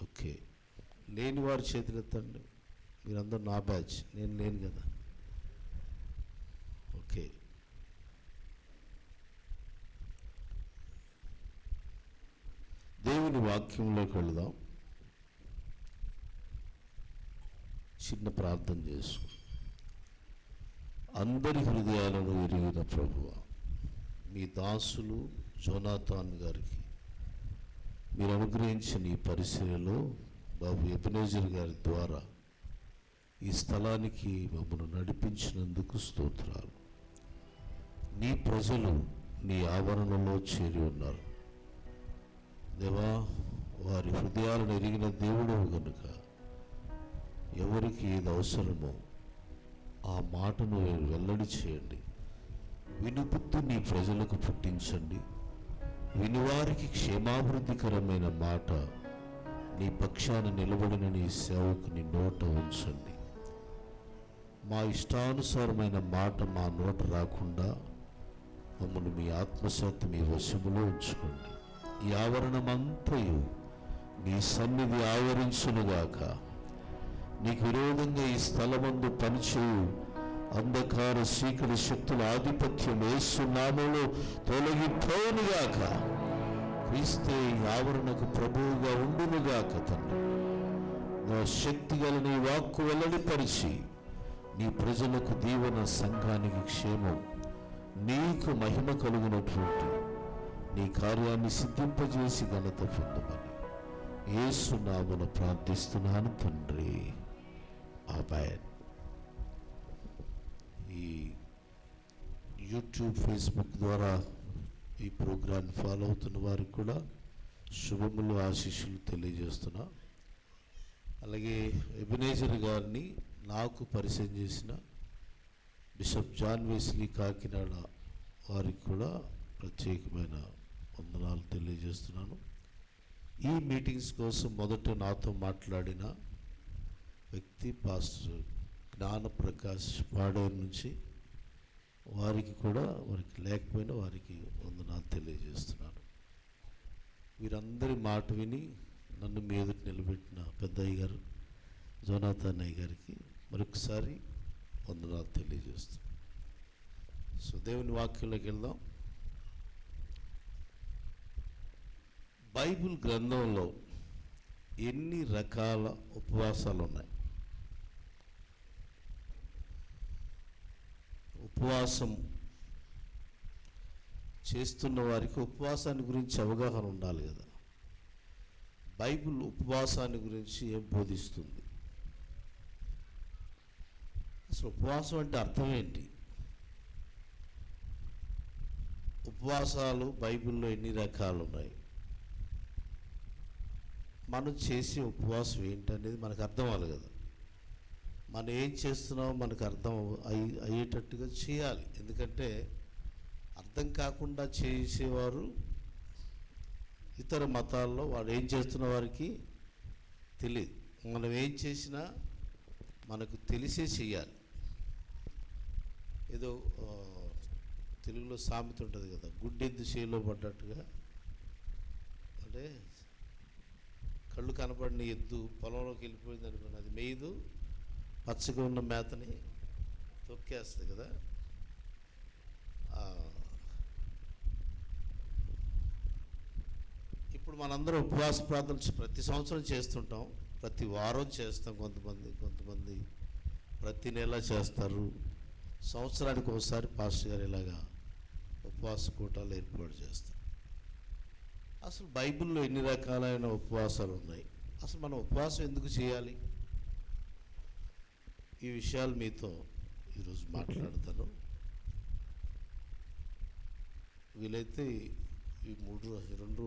Okay, లేని వారి చేతులెత్తండి. మీరందరూ నా బ్యాచ్, నేను లేను కదా. ఓకే, దేవుని వాక్యంలోకి వెళదాం. చిన్న ప్రార్థన చేసుకు. అందరి హృదయాలను ఎరిగిన ప్రభువా, మీ దాసులు జోనాథాన్ గారికి మీరు అనుగ్రహించిన ఈ పరిచర్యలో బాబు ఎబెనేజర్ గారి ద్వారా ఈ స్థలానికి మమ్మల్ని నడిపించినందుకు స్తోత్రాలు. నీ ప్రజలు నీ ఆవరణలో చేరి ఉన్నారు దేవా. వారి హృదయాలను ఎరిగిన దేవుడు కనుక ఎవరికి ఏది అవసరమో ఆ మాటను వెల్లడి చేయండి. వినుపుత్తు నీ ప్రజలకు పుట్టించండి. వినివారికి క్షేమాభివృద్ధికరమైన మాట నీ పక్షాన నిలబడిన నీ సేవకుని నోట ఉంచండి. మా ఇష్టానుసారమైన మాట మా నోట రాకుండా మమ్మల్ని మీ ఆత్మశాంతి మీ వశములో ఉంచుకోండి. ఈ ఆవరణమంతయు నీ సన్నిధి ఆవరించునుగాక. నీకు విరోధంగా ఈ స్థలమందు పనిచేయు అంధకార చీకటి శక్తుల ఆధిపత్యం యేసు నామములో తొలగిపోనుగాక. క్రీస్తే ఈ ఆవరణకు ప్రభువుగా ఉండునుగాక. తండ్రి, నా శక్తి గల నీ వాక్కు వెల్లడిపరిచి నీ ప్రజలకు దీవెన, సంఘానికి క్షేమం, నీకు మహిమ కలుగునటువంటి నీ కార్యాన్ని సిద్ధింపజేసి ఘనత పొందమని యేసు నామమున ప్రార్థిస్తున్నాను తండ్రి, ఆమేన్. ఈ యూట్యూబ్, ఫేస్బుక్ ద్వారా ఈ ప్రోగ్రాన్ని ఫాలో అవుతున్న వారికి కూడా శుభములు, ఆశీస్సులు తెలియజేస్తున్నా. అలాగే ఎబెనేజర్ గారిని నాకు పరిచయం చేసిన బిషప్ జాన్ వెస్లీ కాకినాడ వారికి కూడా ప్రత్యేకమైన వందనాలు తెలియజేస్తున్నాను. ఈ మీటింగ్స్ కోసం మొదట నాతో మాట్లాడిన వ్యక్తి పాస్టర్ జ్ఞానప్రకాష్ పాడేరు నుంచి, వారికి కూడా వారికి లేకపోయినా వారికి వందనాలు తెలియజేస్తున్నాను. వీరందరి మాట విని నన్ను మీ ఎదుట నిలబెట్టిన పెద్దయ్య గారు జోనాథాన్ అయ్య గారికి మరొకసారి వందనాలు తెలియజేస్తున్నాను. సో దేవుని వాక్యంలోకి వెళ్దాం. బైబిల్ గ్రంథంలో ఎన్ని రకాల ఉపవాసాలు ఉన్నాయి? ఉపవాసం చేస్తున్న వారికి ఉపవాసాన్ని గురించి అవగాహన ఉండాలి కదా. బైబిల్ ఉపవాసాన్ని గురించి ఏం బోధిస్తుంది? అసలు ఉపవాసం అంటే అర్థం ఏంటి? ఉపవాసాలు బైబిల్లో ఎన్ని రకాలు ఉన్నాయి? మనం చేసే ఉపవాసం ఏంటనేది మనకు అర్థం అవ్వాలి కదా. మనం ఏం చేస్తున్నామో మనకు అర్థం అయ్యేటట్టుగా చేయాలి. ఎందుకంటే అర్థం కాకుండా చేసేవారు ఇతర మతాల్లో వాళ్ళు ఏం చేస్తున్న వారికి తెలియదు. మనం ఏం చేసినా మనకు తెలిసే చేయాలి. ఏదో తెలుగులో సామెత ఉంటుంది కదా, గుడ్డెద్దు చేలో పడ్డట్టుగా. అంటే కళ్ళు కనపడిన ఎద్దు పొలంలోకి వెళ్ళిపోయింది అనుకోండి, అది మేయదు, పచ్చగా ఉన్న మేతని తొక్కేస్తుంది కదా. ఇప్పుడు మనందరం ఉపవాస ప్రార్థన ప్రతి సంవత్సరం చేస్తుంటాం, ప్రతి వారం చేస్తాం. కొంతమంది ప్రతి నెల చేస్తారు. సంవత్సరానికి ఒకసారి పాస్టర్ గారు ఇలాగా ఉపవాస కూటాలు ఏర్పాటు చేస్తారు. అసలు బైబిల్లో ఎన్ని రకాలైన ఉపవాసాలు ఉన్నాయి? అసలు మనం ఉపవాసం ఎందుకు చేయాలి? ఈ విషయాలు మీతో ఈరోజు మాట్లాడతాను. వీలైతే ఈ రెండు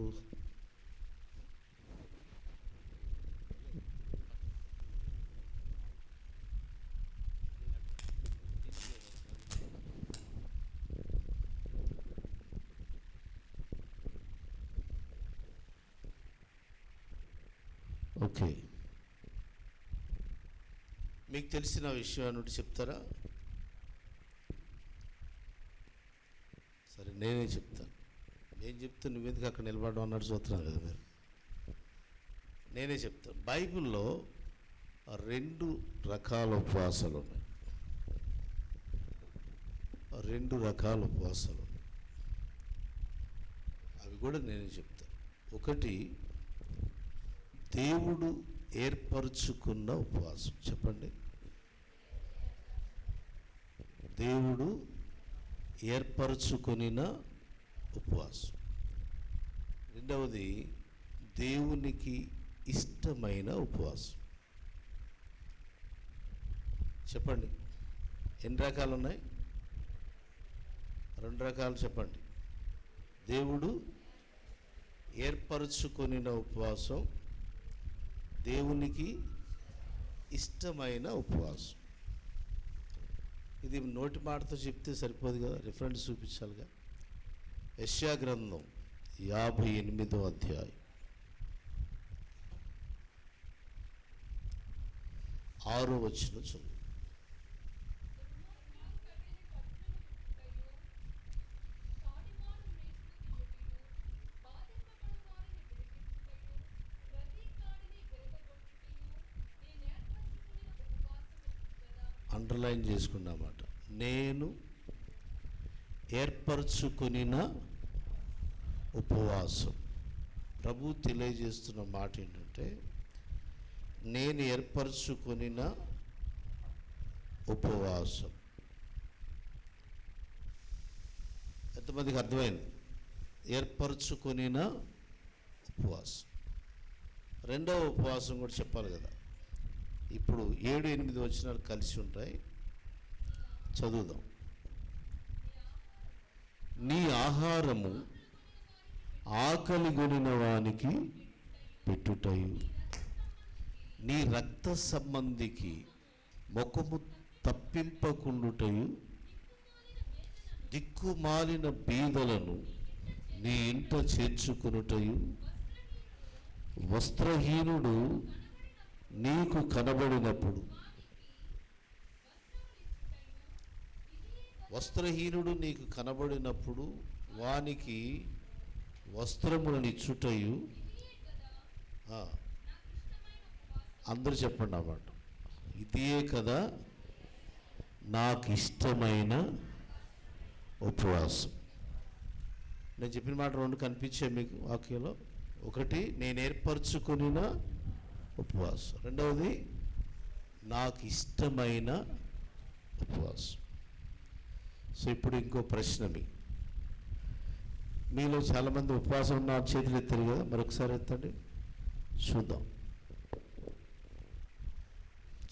ఓకే, మీకు తెలిసిన విషయం అన్నట్టు చెప్తారా? సరే, నేనే చెప్తాను. నేను చెప్తే నువ్వెందుకు అక్కడ నిలబడడం అన్నట్టు చూస్తున్నాను కదా మీరు. నేనే చెప్తాను. బైబిల్లో 2 రకాల ఉపవాసాలు ఉన్నాయి. 2 రకాల ఉపవాసాలు ఉన్నాయి. అవి కూడా నేనే చెప్తాను. ఒకటి దేవుడు ఏర్పరచుకున్న ఉపవాసం. చెప్పండి. దేవుడు ఏర్పరచుకొనిన ఉపవాసం. రెండవది దేవునికి ఇష్టమైన ఉపవాసం. చెప్పండి, ఎన్ని రకాలు ఉన్నాయి? 2 రకాలు చెప్పండి. దేవుడు ఏర్పరచుకొనిన ఉపవాసం, దేవునికి ఇష్టమైన ఉపవాసం. ఇది నోటి మాటతో చెప్తే సరిపోదు కదా, రిఫరెన్స్ చూపించాలిగా. యెషయా గ్రంథం 58వ అధ్యాయం 6వ వచనం చదువు. అండర్లైన్ చేసుకున్నమాట. నేను ఏర్పరచుకొనిన ఉపవాసం. ప్రభు తెలియజేస్తున్న మాట ఏంటంటే, నేను ఏర్పరచుకొనిన ఉపవాసం. ఎంతమందికి అర్థమైంది? ఏర్పరచుకొనిన ఉపవాసం. రెండవ ఉపవాసం కూడా చెప్పాలి కదా. ఇప్పుడు 7, 8 వచనాలు కలిసి ఉంటాయి, చదువుదాం. నీ ఆహారము ఆకలిగొనిన వానికి పెట్టుటయు, నీ రక్త సంబంధికి ముఖము తప్పింపకుండుటయు, దిక్కుమాలిన బీదలను నీ ఇంట చేర్చుకునుటయు, వస్త్రహీనుడు నీకు కనబడినప్పుడు వానికి వస్త్రములను ఇచ్చుటయు. అందరూ చెప్పండి అన్నమాట. ఇదే కదా నాకు ఇష్టమైన ఉపవాసం. నేను చెప్పిన మాట 2 కనిపించాయి మీకు వాక్యంలో. ఒకటి నేను ఏర్పరచుకొనిన ఉపవాసం, రెండవది నాకు ఇష్టమైన ఉపవాసం. సో ఇప్పుడు ఇంకో ప్రశ్న, మీలో చాలామంది ఉపవాసం ఉన్న చేతులు ఎత్తారు కదా, మరొకసారి ఎత్తండి చూద్దాం.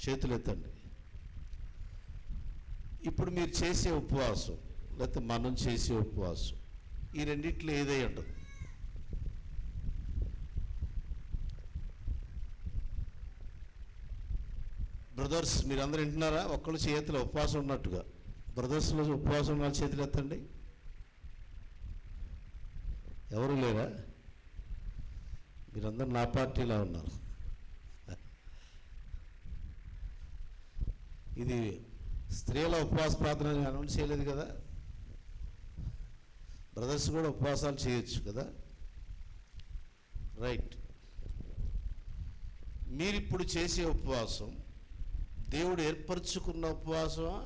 చేతులు ఎత్తండి. ఇప్పుడు మీరు చేసే ఉపవాసం, లేకపోతే మనం చేసే ఉపవాసం, ఈ రెండిట్లో ఏదై ఉండదు. బ్రదర్స్ మీరందరూ వింటున్నారా? ఒక్కళ్ళు చేతిలో ఉపవాసం ఉన్నట్టుగా. బ్రదర్స్లో ఉపవాసం ఉన్న చేతులు ఎత్తండి. ఎవరు లేరా? మీరందరూ నా పార్టీలో ఉన్నారు. ఇది స్త్రీల ఉపవాస ప్రార్థన అనౌన్స్ చేయలేదు కదా. బ్రదర్స్ కూడా ఉపవాసాలు చేయొచ్చు కదా. రైట్. మీరిప్పుడు చేసే ఉపవాసం దేవుడు ఏర్పరచుకున్న ఉపవాసమా,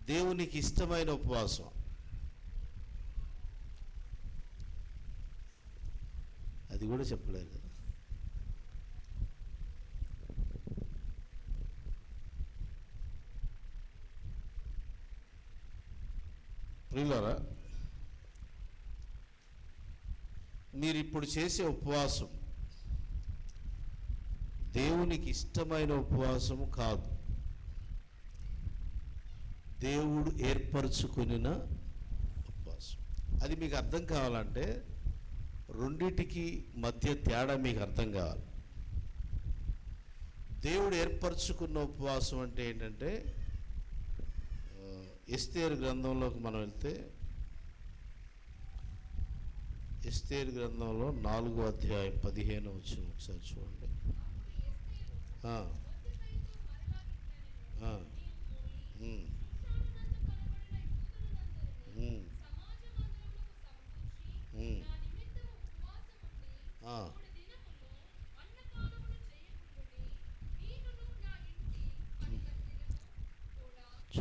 దేవునికి ఇష్టమైన ఉపవాసం? అది కూడా చెప్పలేదు కదా. ప్రియులారా, మీరు ఇప్పుడు చేసే ఉపవాసం దేవునికి ఇష్టమైన ఉపవాసము కాదు, దేవుడు ఏర్పరచుకున్న ఉపవాసం. అది మీకు అర్థం కావాలంటే రెండిటికి మధ్య తేడా మీకు అర్థం కావాలి. దేవుడు ఏర్పరచుకున్న ఉపవాసం అంటే ఏంటంటే, ఎస్తేరు గ్రంథంలోకి మనం వెళ్తే, ఎస్తేరు గ్రంథంలో 4వ అధ్యాయం 15వ వచనం ఒకసారి చూడండి.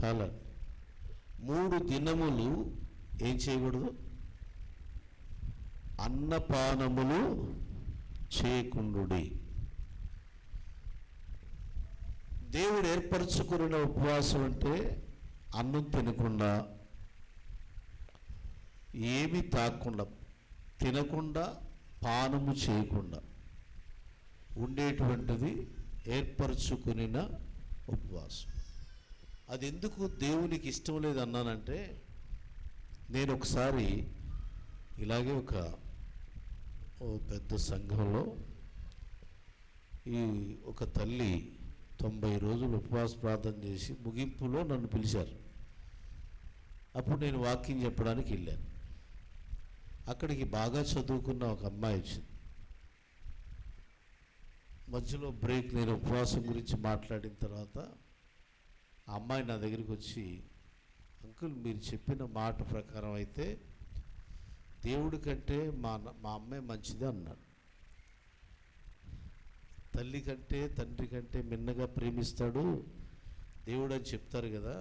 చాలా 3 దినములు ఏం చేయకూడదు? అన్నపానములు చేయకుండుడి. దేవుడు ఏర్పరచుకున్న ఉపవాసం అంటే అన్నం తినకుండా, ఏమీ తాగకుండా, తినకుండా, పానము చేయకుండా ఉండేటువంటిది ఏర్పరచుకున్న ఉపవాసం. అది ఎందుకు దేవునికి ఇష్టం లేదు అన్నానంటే, నేను ఒకసారి ఇలాగే ఓ పెద్ద సంఘంలో ఒక తల్లి 90 రోజులు ఉపవాస ప్రార్థన చేసి ముగింపులో నన్ను పిలిచారు. అప్పుడు నేను వాక్యం చెప్పడానికి వెళ్ళాను. అక్కడికి బాగా చదువుకున్న ఒక అమ్మాయి వచ్చింది. మధ్యలో బ్రేక్ నేను ఉపవాసం గురించి మాట్లాడిన తర్వాత ఆ అమ్మాయి నా దగ్గరికి వచ్చి, అంకుల్ మీరు చెప్పిన మాట ప్రకారం అయితే దేవుడి కంటే మా అమ్మాయి మంచిది అన్నాడు. తల్లి కంటే తండ్రి కంటే మిన్నగా ప్రేమిస్తాడు దేవుడు అని చెప్తారు కదా,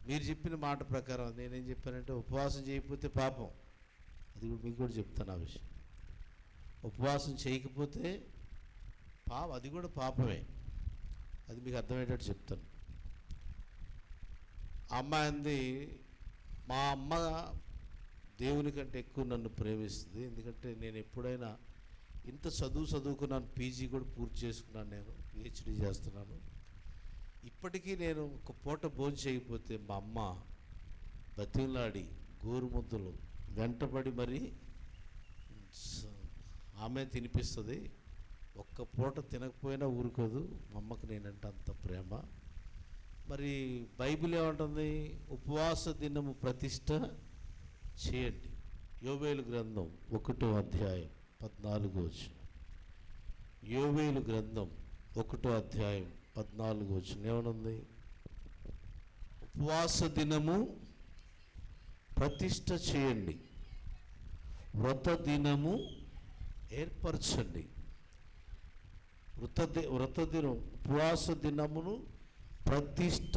మీరు చెప్పిన మాట ప్రకారం నేనేం చెప్పానంటే, ఉపవాసం చేయకపోతే పాపం. అది కూడా మీకు కూడా చెప్తాను ఆ విషయం. ఉపవాసం చేయకపోతే అది కూడా పాపమే. అది మీకు అర్థమయ్యేటట్టు చెప్తాను. అమ్మాయి అంది, మా అమ్మ దేవుని కంటే ఎక్కువ నన్ను ప్రేమిస్తుంది. ఎందుకంటే నేను ఎప్పుడైనా ఇంత చదువుకున్నాను, పీజీ కూడా పూర్తి చేసుకున్నాను, నేను పిహెచ్డీ చేస్తున్నాను. ఇప్పటికీ నేను ఒక పూట భోజనం చేయకపోతే మా అమ్మ బతిలాడి గోరుముద్దలు వెంటబడి మరి ఆమె తినిపిస్తుంది. ఒక్క పూట తినకపోయినా ఊరుకోదు. మా అమ్మకు నేనంటే అంత ప్రేమ. మరి బైబిల్ ఏమంటుంది? ఉపవాస దినము ప్రతిష్ట చేయండి. యోవేలు గ్రంథం 1వ అధ్యాయం 14 యోవేలు గ్రంథం 1వ అధ్యాయం 14 ఏమనుంది? ఉపవాస దినము ప్రతిష్ట చేయండి, వ్రత దినము ఏర్పరచండి. వ్రత దినం ఉపవాస దినమును ప్రతిష్ట